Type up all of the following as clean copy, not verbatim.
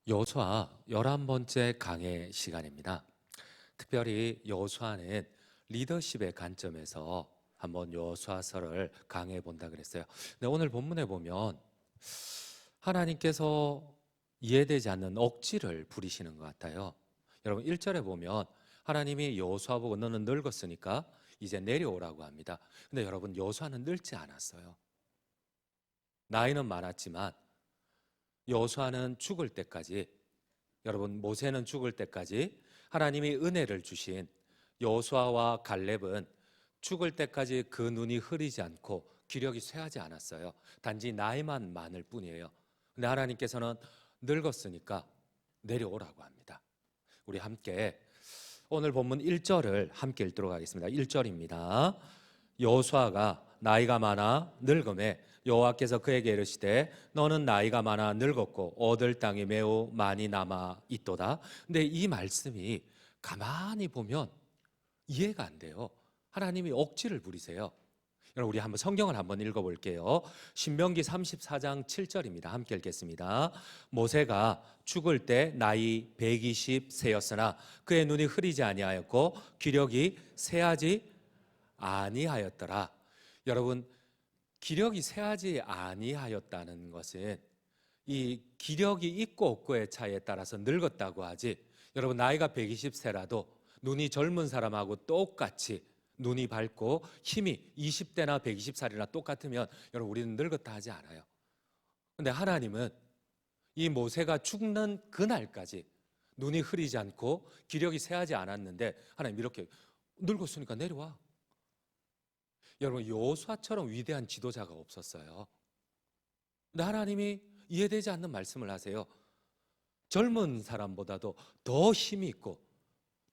여호수아 11번째 강해 시간입니다. 특별히 여호수아는 리더십의 관점에서 한번 여호수아서를 강해 본다 그랬어요. 근데 오늘 본문에 보면 하나님께서 이해되지 않는 억지를 부리시는 것 같아요. 여러분 1절에 보면 하나님이 여호수아 보고 너는 늙었으니까 이제 내려오라고 합니다. 근데 여러분 여호수아는 늙지 않았어요. 나이는 많았지만 여호수아는 죽을 때까지, 여러분 모세는 죽을 때까지 하나님이 은혜를 주신 여호수아와 갈렙은 죽을 때까지 그 눈이 흐리지 않고 기력이 쇠하지 않았어요. 단지 나이만 많을 뿐이에요. 근데 하나님께서는 늙었으니까 내려오라고 합니다. 우리 함께 오늘 본문 1절을 함께 읽도록 하겠습니다. 1절입니다. 여호수아가 나이가 많아 늙음에 여호와께서 그에게 이르시되 너는 나이가 많아 늙었고 얻을 땅이 매우 많이 남아 있도다. 근데 이 말씀이 가만히 보면 이해가 안 돼요. 하나님이 억지를 부리세요. 여러분 우리 한번 성경을 한번 읽어볼게요. 신명기 34장 7절입니다. 함께 읽겠습니다. 모세가 죽을 때 나이 120세였으나 그의 눈이 흐리지 아니하였고 기력이 쇠하지 아니하였더라. 여러분 기력이 쇠하지 아니하였다는 것은 이 기력이 있고 없고의 차이에 따라서 늙었다고 하지, 여러분 나이가 120세라도 눈이 젊은 사람하고 똑같이 눈이 밝고 힘이 20대나 120살이나 똑같으면 여러분 우리는 늙었다 하지 않아요. 근데 하나님은 이 모세가 죽는 그날까지 눈이 흐리지 않고 기력이 쇠하지 않았는데 하나님 이렇게 늙었으니까 내려와. 여러분 여호수아처럼 위대한 지도자가 없었어요. 근데 하나님이 이해되지 않는 말씀을 하세요. 젊은 사람보다도 더 힘이 있고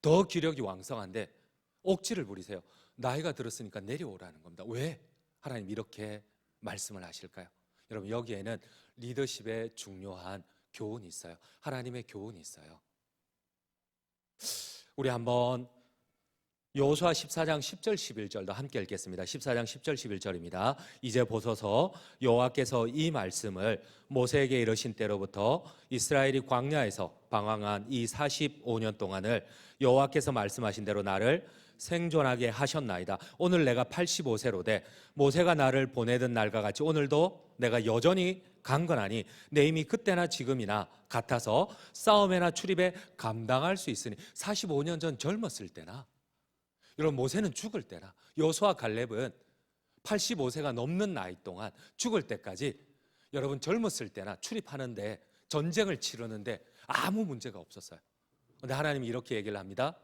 더 기력이 왕성한데 억지를 부리세요. 나이가 들었으니까 내려오라는 겁니다. 왜 하나님 이렇게 말씀을 하실까요? 여러분 여기에는 리더십의 중요한 교훈이 있어요. 하나님의 교훈이 있어요. 우리 한번 여호수아 14장 10절 11절도 함께 읽겠습니다. 14장 10절 11절입니다. 이제 보소서 여호와께서 이 말씀을 모세에게 이르신 때로부터 이스라엘이 광야에서 방황한 이 45년 동안을 여호와께서 말씀하신 대로 나를 생존하게 하셨나이다. 오늘 내가 85세로 돼 모세가 나를 보내던 날과 같이 오늘도 내가 여전히 강건하니 내 힘이 그때나 지금이나 같아서 싸움에나 출입에 감당할 수 있으니. 45년 전 젊었을 때나, 여러분 모세는 죽을 때나, 여호수아 갈렙은 85세가 넘는 나이 동안 죽을 때까지 여러분 젊었을 때나 출입하는데 전쟁을 치르는데 아무 문제가 없었어요. 그런데 하나님이 이렇게 얘기를 합니다.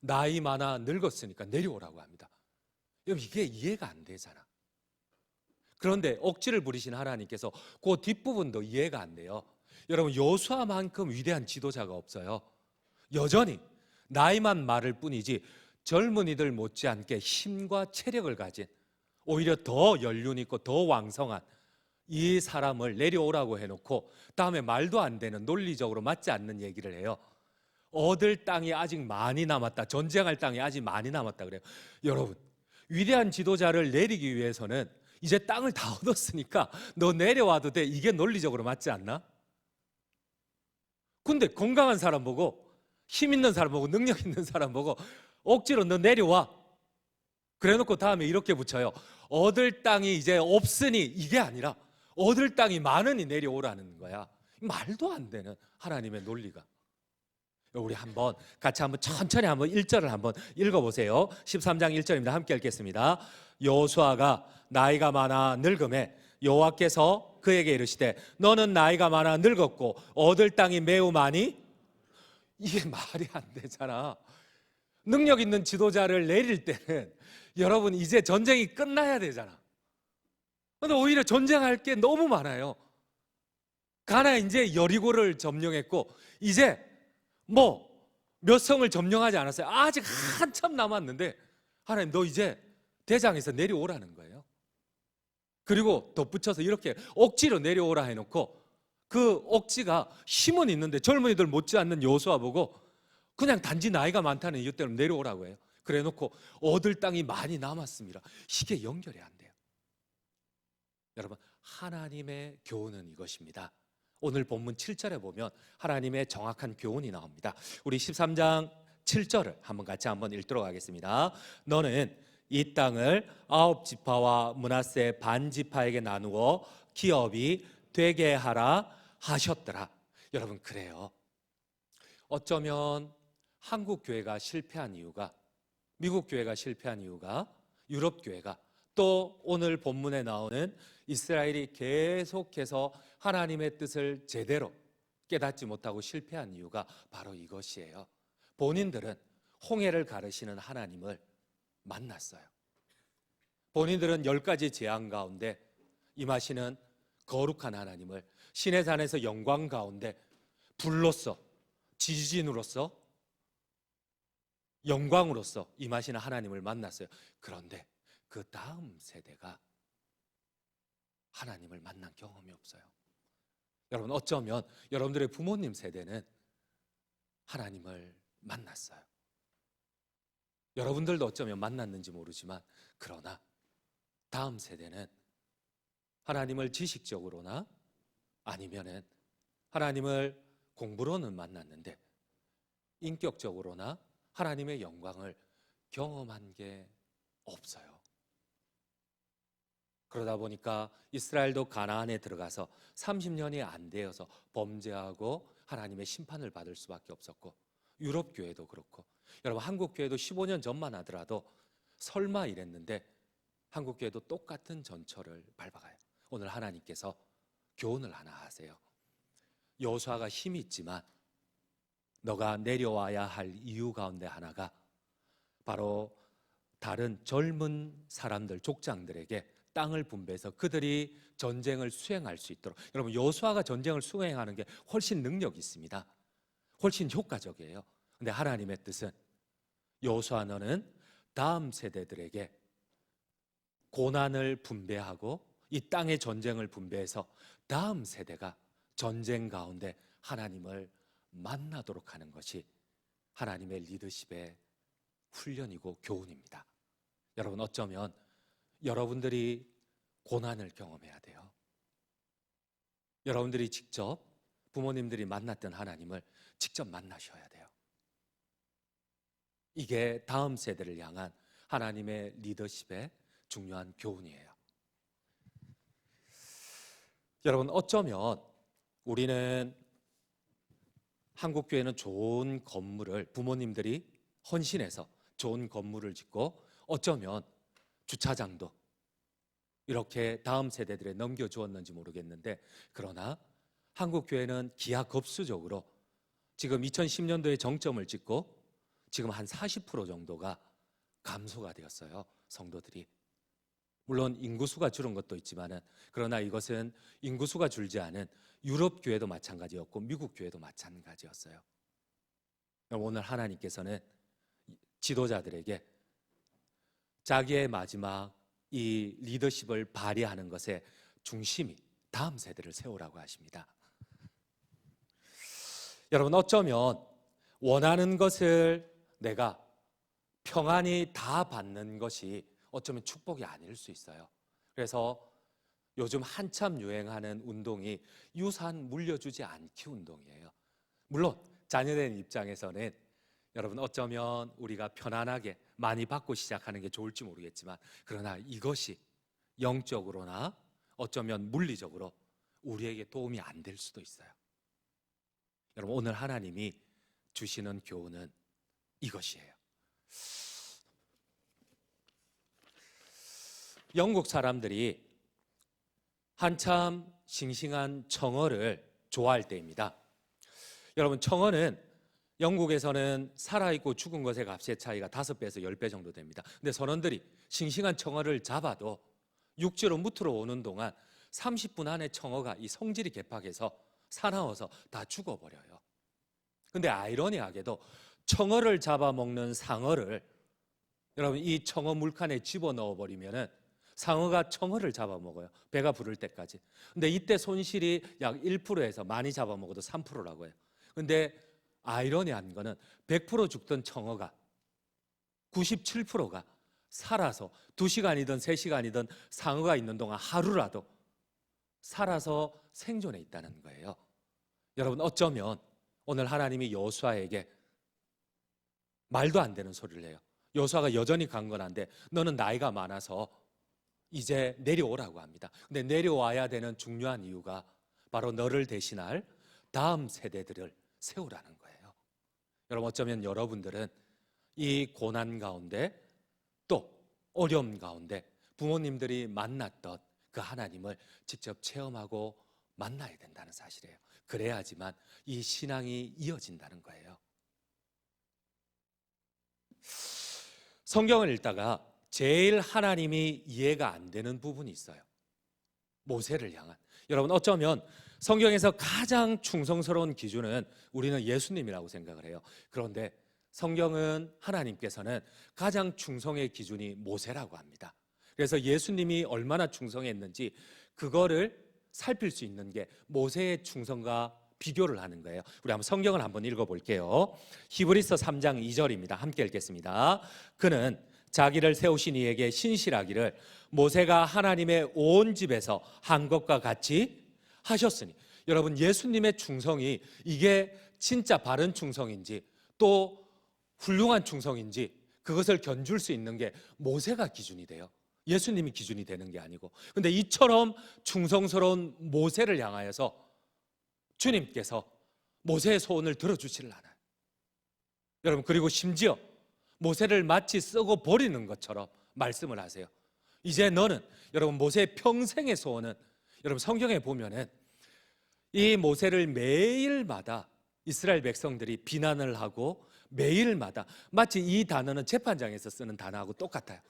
나이 많아 늙었으니까 내려오라고 합니다. 여러분 이게 이해가 안 되잖아. 그런데 억지를 부리신 하나님께서 그 뒷부분도 이해가 안 돼요. 여러분 여호수아만큼 위대한 지도자가 없어요. 여전히 나이만 많을 뿐이지 젊은이들 못지않게 힘과 체력을 가진, 오히려 더 연륜 있고 더 왕성한 이 사람을 내려오라고 해놓고 다음에 말도 안 되는, 논리적으로 맞지 않는 얘기를 해요. 얻을 땅이 아직 많이 남았다, 전쟁할 땅이 아직 많이 남았다 그래요. 여러분 위대한 지도자를 내리기 위해서는 이제 땅을 다 얻었으니까 너 내려와도 돼, 이게 논리적으로 맞지 않나? 근데 건강한 사람 보고, 힘 있는 사람 보고, 능력 있는 사람 보고 억지로 너 내려와 그래놓고 다음에 이렇게 붙여요. 얻을 땅이 이제 없으니, 이게 아니라 얻을 땅이 많으니 내려오라는 거야. 말도 안 되는 하나님의 논리가. 우리 한번 같이 한번 천천히 한번 1절을 한번 읽어보세요. 13장 1절입니다. 함께 읽겠습니다. 여호수아가 나이가 많아 늙음에 여호와께서 그에게 이르시되 너는 나이가 많아 늙었고 얻을 땅이 매우 많이. 이게 말이 안 되잖아. 능력 있는 지도자를 내릴 때는 여러분 이제 전쟁이 끝나야 되잖아. 근데 오히려 전쟁할 게 너무 많아요. 가나 이제 여리고를 점령했고 이제 뭐 몇 성을 점령하지 않았어요. 아직 한참 남았는데 하나님 너 이제 대장에서 내려오라는 거예요. 그리고 덧붙여서 이렇게 억지로 내려오라 해놓고 그 억지가 힘은 있는데 젊은이들 못지않는 여호수아 보고 그냥 단지 나이가 많다는 이유 때문에 내려오라고 해요. 그래 놓고 얻을 땅이 많이 남았습니다. 이게 연결이 안 돼요. 여러분 하나님의 교훈은 이것입니다. 오늘 본문 7절에 보면 하나님의 정확한 교훈이 나옵니다. 우리 13장 7절을 한번 읽도록 하겠습니다. 너는 이 땅을 9지파와 므낫세 반지파에게 나누어 기업이 되게 하라 하셨더라. 여러분, 그래요. 어쩌면 한국 교회가 실패한 이유가, 미국 교회가 실패한 이유가, 유럽 교회가, 또 오늘 본문에 나오는 이스라엘이 계속해서 하나님의 뜻을 제대로 깨닫지 못하고 실패한 이유가 바로 이것이에요. 본인들은 홍해를 가르시는 하나님을 만났어요. 본인들은 10가지 재앙 가운데 임하시는 거룩한 하나님을, 신의 산에서 영광 가운데 불로서, 지진으로서, 영광으로서 임하시는 하나님을 만났어요. 그런데 그 다음 세대가 하나님을 만난 경험이 없어요. 여러분, 어쩌면 여러분들의 부모님 세대는 하나님을 만났어요. 여러분들도 어쩌면 만났는지 모르지만, 그러나 다음 세대는 하나님을 지식적으로나 아니면은 하나님을 공부로는 만났는데 인격적으로나 하나님의 영광을 경험한 게 없어요. 그러다 보니까 이스라엘도 가나안에 들어가서 30년이 안 되어서 범죄하고 하나님의 심판을 받을 수밖에 없었고, 유럽 교회도 그렇고, 여러분 한국 교회도 15년 전만 하더라도 설마 이랬는데 한국 교회도 똑같은 전철을 밟아가요. 오늘 하나님께서 교훈을 하나 하세요. 여호수아가 힘이 있지만 너가 내려와야 할 이유 가운데 하나가 바로 다른 젊은 사람들, 족장들에게 땅을 분배해서 그들이 전쟁을 수행할 수 있도록. 여러분, 여호수아가 전쟁을 수행하는 게 훨씬 능력이 있습니다. 훨씬 효과적이에요. 근데 하나님의 뜻은 여호수아, 너는 다음 세대들에게 고난을 분배하고 이 땅의 전쟁을 분배해서 다음 세대가 전쟁 가운데 하나님을 만나도록 하는 것이 하나님의 리더십의 훈련이고 교훈입니다. 여러분, 어쩌면 여러분들이 고난을 경험해야 돼요. 여러분들이 직접 부모님들이 만났던 하나님을 직접 만나셔야 돼요. 이게 다음 세대를 향한 하나님의 리더십의 중요한 교훈이에요. 여러분, 어쩌면 우리는 한국 교회는 좋은 건물을, 부모님들이 헌신해서 좋은 건물을 짓고 어쩌면 주차장도 이렇게 다음 세대들에 넘겨주었는지 모르겠는데, 그러나 한국 교회는 기하급수적으로 지금 2010년도에 정점을 찍고 지금 한 40% 정도가 감소가 되었어요. 성도들이. 물론 인구수가 줄은 것도 있지만은, 그러나 이것은 인구수가 줄지 않은 유럽 교회도 마찬가지였고 미국 교회도 마찬가지였어요. 오늘 하나님께서는 지도자들에게 자기의 마지막 이 리더십을 발휘하는 것에 중심이 다음 세대를 세우라고 하십니다. 여러분, 어쩌면 원하는 것을 내가 평안히 다 받는 것이 어쩌면 축복이 아닐 수 있어요. 그래서 요즘 한참 유행하는 운동이 유산 물려주지 않기 운동이에요. 물론 자녀된 입장에서는 여러분, 어쩌면 우리가 편안하게 많이 받고 시작하는 게 좋을지 모르겠지만, 그러나 이것이 영적으로나 어쩌면 물리적으로 우리에게 도움이 안 될 수도 있어요. 여러분, 오늘 하나님이 주시는 교훈은 이것이에요. 영국 사람들이 한참 싱싱한 청어를 좋아할 때입니다. 여러분, 청어는 영국에서는 살아있고 죽은 것의 값의 차이가 5배에서 10배 정도 됩니다. 근데 선원들이 싱싱한 청어를 잡아도 육지로 무트러 오는 동안 30분 안에 청어가 이 성질이 개팍해서 사나워서 다 죽어버려요. 근데 아이러니하게도 청어를 잡아먹는 상어를 여러분 이 청어 물칸에 집어넣어 버리면은 상어가 청어를 잡아먹어요. 배가 부를 때까지. 근데 이때 손실이 약 1%에서 많이 잡아먹어도 3%라고 해요. 근데 아이러니한 거는 100% 죽던 청어가 97%가 살아서 2시간이든 3시간이든 상어가 있는 동안 하루라도 살아서 생존해 있다는 거예요. 여러분, 어쩌면 오늘 하나님이 여호수아에게 말도 안 되는 소리를 해요. 여호수아가 여전히 강건한데 너는 나이가 많아서 이제 내려오라고 합니다. 근데 내려와야 되는 중요한 이유가 바로 너를 대신할 다음 세대들을 세우라는 거예요. 여러분, 어쩌면 여러분들은 이 고난 가운데 또 어려움 가운데 부모님들이 만났던 그 하나님을 직접 체험하고 만나야 된다는 사실이에요. 그래야지만 이 신앙이 이어진다는 거예요. 성경을 읽다가 제일 하나님이 이해가 안 되는 부분이 있어요. 모세를 향한. 여러분, 어쩌면 성경에서 가장 충성스러운 기준은 우리는 예수님이라고 생각을 해요. 그런데 성경은, 하나님께서는 가장 충성의 기준이 모세라고 합니다. 그래서 예수님이 얼마나 충성했는지 그거를 살필 수 있는 게 모세의 충성과 비교를 하는 거예요. 우리 한번 성경을 한번 읽어볼게요. 히브리서 3장 2절입니다. 함께 읽겠습니다. 그는 자기를 세우신 이에게 신실하기를 모세가 하나님의 온 집에서 한 것과 같이 하셨으니. 여러분, 예수님의 충성이 이게 진짜 바른 충성인지 또 훌륭한 충성인지 그것을 견줄 수 있는 게 모세가 기준이 돼요. 예수님이 기준이 되는 게 아니고. 근데 이처럼 충성스러운 모세를 향하여서 주님께서 모세의 소원을 들어주지를 않아요. 여러분, 그리고 심지어 모세를 마치 쓰고 버리는 것처럼 말씀을 하세요. 이제 너는, 여러분, 모세의 평생의 소원은, 여러분, 성경에 보면은 이 모세를 매일마다 이스라엘 백성들이 비난을 하고 매일마다, 마치 이 단어는 재판장에서 쓰는 단어하고 똑같아요.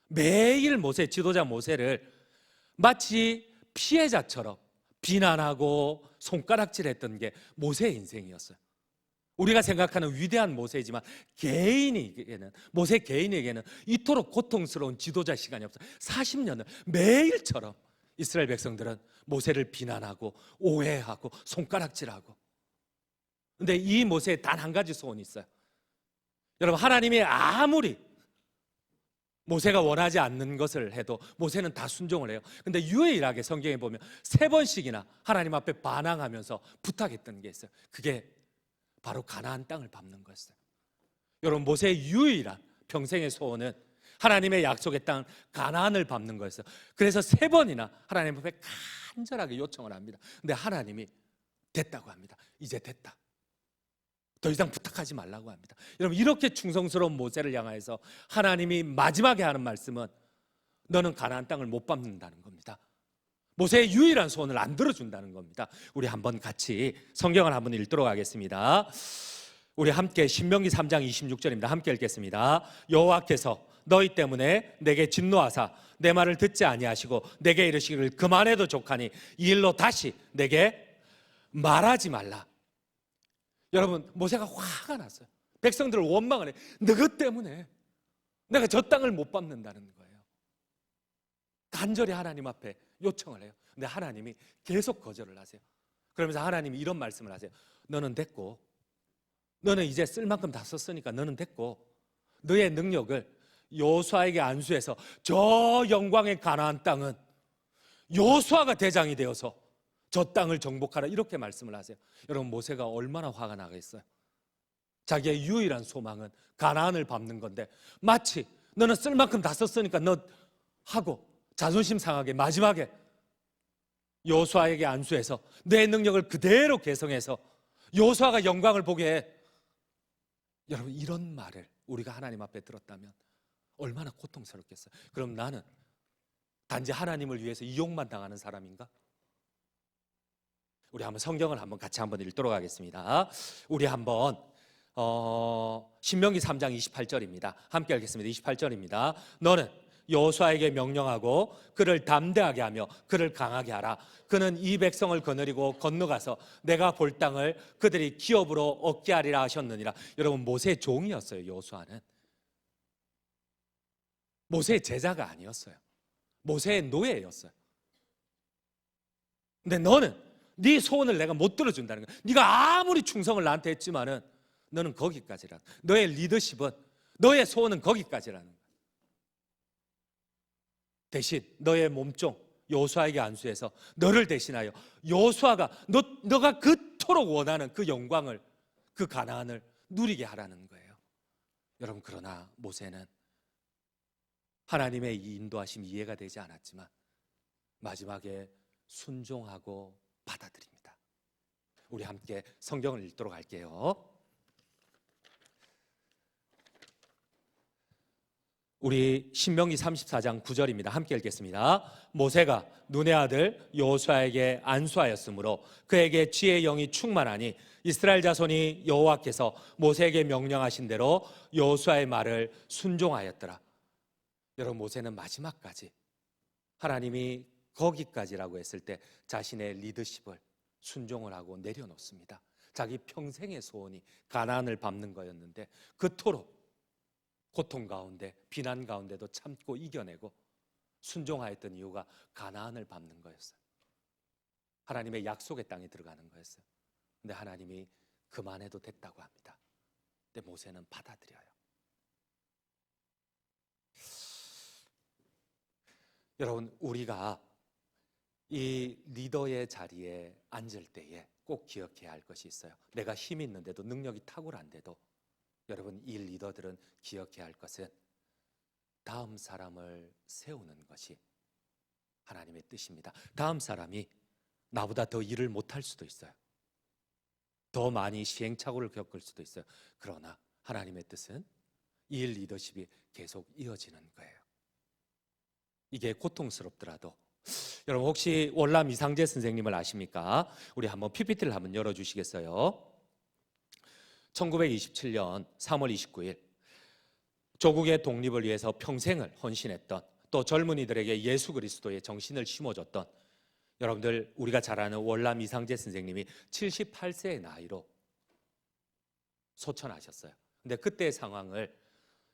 매일 모세, 지도자 모세를 마치 피해자처럼 비난하고 손가락질했던 게 모세의 인생이었어요. 우리가 생각하는 위대한 모세이지만 개인에게는, 모세 개인에게는 이토록 고통스러운 지도자 시간이 없어요. 40년을 매일처럼 이스라엘 백성들은 모세를 비난하고 오해하고 손가락질하고. 근데 이 모세에 단 한 가지 소원이 있어요. 여러분, 하나님이 아무리 모세가 원하지 않는 것을 해도 모세는 다 순종을 해요. 근데 유일하게 성경에 보면 3번씩이나 하나님 앞에 반항하면서 부탁했던 게 있어요. 그게 바로 가나안 땅을 밟는 거였어요. 여러분, 모세의 유일한 평생의 소원은 하나님의 약속의 땅 가나안을 밟는 거였어요. 그래서 3번이나 하나님 앞에 간절하게 요청을 합니다. 근데 하나님이 됐다고 합니다. 이제 됐다. 더 이상 부탁하지 말라고 합니다. 여러분, 이렇게 충성스러운 모세를 향해서 하나님이 마지막에 하는 말씀은 너는 가나안 땅을 못 밟는다는 겁니다. 모세의 유일한 소원을 안 들어준다는 겁니다. 우리 한번 같이 성경을 한번 읽도록 하겠습니다. 우리 함께 신명기 3장 26절입니다. 함께 읽겠습니다. 여호와께서 너희 때문에 내게 진노하사 내 말을 듣지 아니하시고 내게 이르시기를 그만해도 족하니 이 일로 다시 내게 말하지 말라. 여러분, 모세가 화가 났어요. 백성들을 원망을 해. 너희 때문에 내가 저 땅을 못 밟는다는 거예요. 간절히 하나님 앞에 요청을 해요. 근데 하나님이 계속 거절을 하세요. 그러면서 하나님이 이런 말씀을 하세요. 너는 됐고, 너는 이제 쓸 만큼 다 썼으니까 너는 됐고, 너의 능력을 여호수아에게 안수해서 저 영광의 가나안 땅은 여호수아가 대장이 되어서 저 땅을 정복하라, 이렇게 말씀을 하세요. 여러분, 모세가 얼마나 화가 나겠어요. 자기의 유일한 소망은 가나안을 밟는 건데 마치 너는 쓸 만큼 다 썼으니까 너 하고 자존심 상하게 마지막에 여호수아에게 안수해서 내 능력을 그대로 개성해서 여호수아가 영광을 보게 해. 여러분, 이런 말을 우리가 하나님 앞에 들었다면 얼마나 고통스럽겠어요. 그럼 나는 단지 하나님을 위해서 이용만 당하는 사람인가? 우리 한번 성경을 한번 같이 한번 읽도록 하겠습니다. 우리 한번 신명기 3장 28절입니다. 함께 읽겠습니다. 28절입니다. 너는 여호수아에게 명령하고 그를 담대하게 하며 그를 강하게 하라. 그는 이 백성을 거느리고 건너가서 내가 볼 땅을 그들이 기업으로 얻게 하리라 하셨느니라. 여러분, 모세의 종이었어요. 여호수아는 모세의 제자가 아니었어요. 모세의 노예였어요. 근데 너는 네 소원을 내가 못 들어준다는 거야. 네가 아무리 충성을 나한테 했지만은 너는 거기까지라. 너의 리더십은, 너의 소원은 거기까지라는 거야. 대신 너의 몸종 여호수아에게 안수해서 너를 대신하여 여호수아가 너가 그 그토록 원하는 그 영광을, 그 가나안을 누리게 하라는 거예요. 여러분, 그러나 모세는 하나님의 이 인도하심이 이해가 되지 않았지만 마지막에 순종하고 받아들입니다. 우리 함께 성경을 읽도록 할게요. 우리 신명기 34장 9절입니다. 함께 읽겠습니다. 모세가 눈의 아들 여호수아에게 안수하였으므로 그에게 지혜의 영이 충만하니 이스라엘 자손이 여호와께서 모세에게 명령하신 대로 여호수아의 말을 순종하였더라. 여러분, 모세는 마지막까지 하나님이 거기까지라고 했을 때 자신의 리더십을 순종을 하고 내려놓습니다. 자기 평생의 소원이 가나안을 밟는 거였는데 그토록 고통 가운데, 비난 가운데도 참고 이겨내고 순종하였던 이유가 가나안을 밟는 거였어요. 하나님의 약속의 땅에 들어가는 거였어요. 근데 하나님이 그만해도 됐다고 합니다. 근데 모세는 받아들여요. 여러분, 우리가 이 리더의 자리에 앉을 때에 꼭 기억해야 할 것이 있어요. 내가 힘 있는데도, 능력이 탁월한데도 여러분, 이 리더들은 기억해야 할 것은 다음 사람을 세우는 것이 하나님의 뜻입니다. 다음 사람이 나보다 더 일을 못할 수도 있어요. 더 많이 시행착오를 겪을 수도 있어요. 그러나 하나님의 뜻은 이 리더십이 계속 이어지는 거예요. 이게 고통스럽더라도. 여러분, 혹시 월남 이상재 선생님을 아십니까? 우리 한번 PPT를 한번 열어주시겠어요? 1927년 3월 29일 조국의 독립을 위해서 평생을 헌신했던, 또 젊은이들에게 예수 그리스도의 정신을 심어줬던, 여러분들 우리가 잘 아는 월남 이상재 선생님이 78세의 나이로 소천하셨어요. 근데 그때의 상황을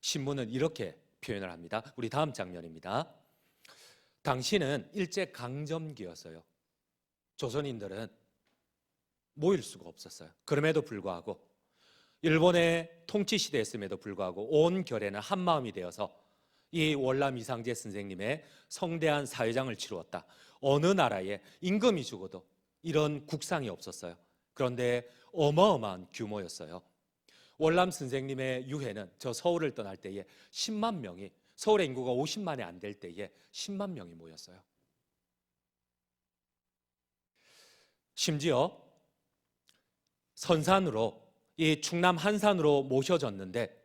신문은 이렇게 표현을 합니다. 우리 다음 장면입니다. 당시는 일제강점기였어요. 조선인들은 모일 수가 없었어요. 그럼에도 불구하고 일본의 통치 시대였음에도 불구하고 온 결에는 한 마음이 되어서 이 월남 이상재 선생님의 성대한 사회장을 치루었다. 어느 나라에 임금이 죽어도 이런 국상이 없었어요. 그런데 어마어마한 규모였어요. 월남 선생님의 유해는 저 서울을 떠날 때에 10만 명이, 서울의 인구가 50만이 안 될 때에 10만 명이 모였어요. 심지어 선산으로, 이 충남 한산으로 모셔졌는데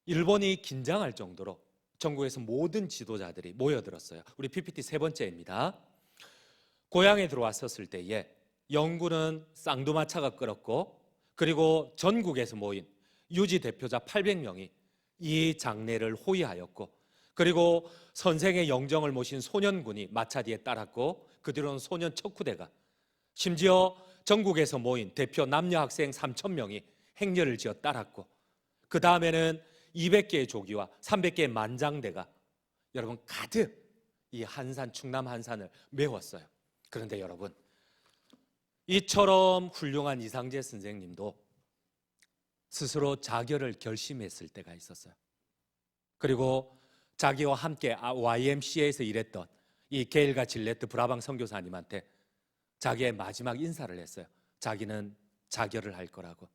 일본이 긴장할 정도로 전국에서 모든 지도자들이 모여들었어요. 우리 PPT 세 번째입니다. 고향에 들어왔었을 때에 영군은 쌍두마차가 끌었고, 그리고 전국에서 모인 유지 대표자 800명이 이 장례를 호위하였고, 그리고 선생의 영정을 모신 소년군이 마차 뒤에 따랐고, 그 뒤로는 소년 척후대가, 심지어 전국에서 모인 대표 남녀 학생 3,000명이 행렬을 지어 따랐고, 그 다음에는 200개의 조기와 300개의 만장대가 여러분 가득 이 한산, 충남 한산을 메웠어요. 그런데 여러분, 이처럼 훌륭한 이상재 선생님도 스스로 자결을 결심했을 때가 있었어요. 그리고 자기와 함께 YMCA에서 일했던 이 게일과 질레트 브라방 선교사님한테 자기의 마지막 인사를 했어요. 자기는 자결을 할 거라고.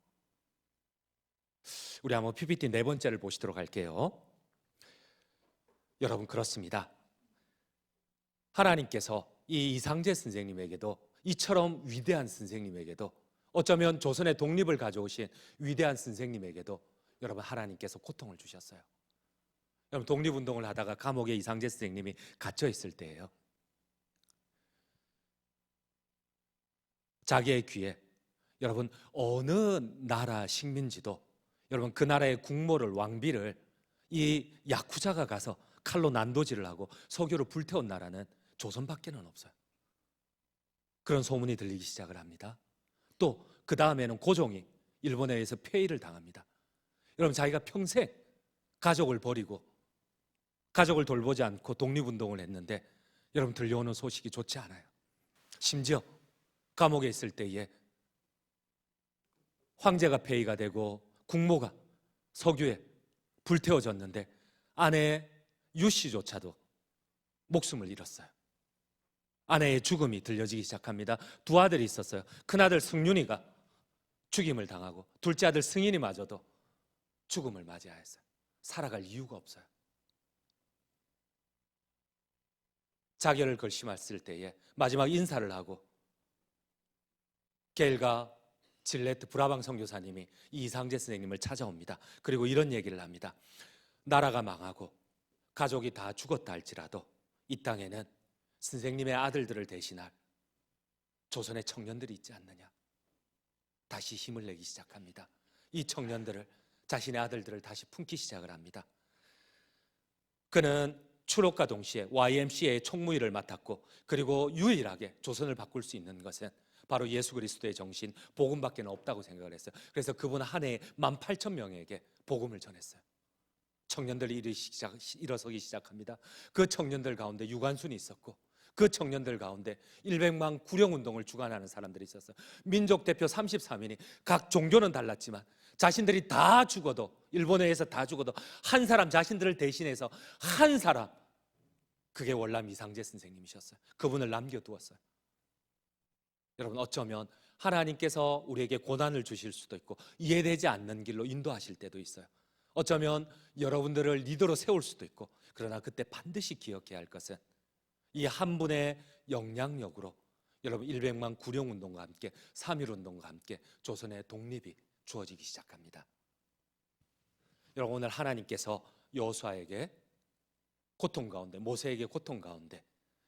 우리 한번 PPT 네 번째를 보시도록 할게요. 여러분, 그렇습니다. 하나님께서 이 이상재 선생님에게도, 이처럼 위대한 선생님에게도, 어쩌면 조선의 독립을 가져오신 위대한 선생님에게도 여러분, 하나님께서 고통을 주셨어요. 여러분, 독립운동을 하다가 감옥에 이상재 선생님이 갇혀 있을 때예요. 자기의 귀에, 여러분, 어느 나라 식민지도 여러분 그 나라의 국모를, 왕비를 이 야쿠자가 가서 칼로 난도질을 하고 석유로 불태운 나라는 조선밖에는 없어요. 그런 소문이 들리기 시작을 합니다. 또 그 다음에는 고종이 일본에 의해서 폐위를 당합니다. 여러분, 자기가 평생 가족을 버리고 가족을 돌보지 않고 독립운동을 했는데 여러분, 들려오는 소식이 좋지 않아요. 심지어 감옥에 있을 때에 황제가 폐위가 되고 국모가 석유에 불태워졌는데 아내 유 씨조차도 목숨을 잃었어요. 아내의 죽음이 들려지기 시작합니다. 두 아들이 있었어요. 큰아들 승윤이가 죽임을 당하고 둘째 아들 승인이마저도 죽음을 맞이하였어요. 살아갈 이유가 없어요. 자결을 결심했을 때에 마지막 인사를 하고 게일과 질레트 브라방 선교사님이 이상재 선생님을 찾아옵니다. 그리고 이런 얘기를 합니다. 나라가 망하고 가족이 다 죽었다 할지라도 이 땅에는 선생님의 아들들을 대신할 조선의 청년들이 있지 않느냐. 다시 힘을 내기 시작합니다. 이 청년들을, 자신의 아들들을 다시 품기 시작을 합니다. 그는 추록과 동시에 YMCA의 총무일을 맡았고, 그리고 유일하게 조선을 바꿀 수 있는 것은 바로 예수 그리스도의 정신, 복음밖에 없다고 생각을 했어요. 그래서 그분 한 해에 18,000명에게 복음을 전했어요. 청년들이 일어서기 시작합니다. 그 청년들 가운데 유관순이 있었고, 그 청년들 가운데 100만 구령운동을 주관하는 사람들이 있었어요. 민족 대표 33인이 각 종교는 달랐지만 자신들이 다 죽어도, 일본에서 다 죽어도 한 사람, 자신들을 대신해서 한 사람, 그게 월남 이상재 선생님이셨어요. 그분을 남겨두었어요. 여러분, 어쩌면 하나님께서 우리에게 고난을 주실 수도 있고 이해되지 않는 길로 인도하실 때도 있어요. 어쩌면 여러분들을 리더로 세울 수도 있고, 그러나 그때 반드시 기억해야 할 것은 이 한 분의 영향력으로 여러분 100만 구령운동과 함께 3.1운동과 함께 조선의 독립이 주어지기 시작합니다. 여러분, 오늘 하나님께서 여호수아에게 고통 가운데, 모세에게 고통 가운데,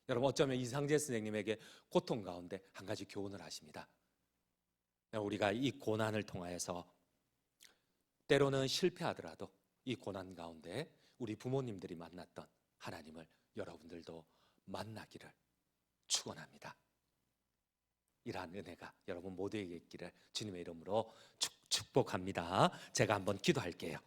여러분 어쩌면 이상재 선생님에게 고통 가운데 한 가지 교훈을 하십니다. 우리가 이 고난을 통하여서 때로는 실패하더라도 이 고난 가운데 우리 부모님들이 만났던 하나님을 여러분들도 만나기를 축원합니다. 이러한 은혜가 여러분 모두에게 있기를 주님의 이름으로 축복합니다. 제가 한번 기도할게요.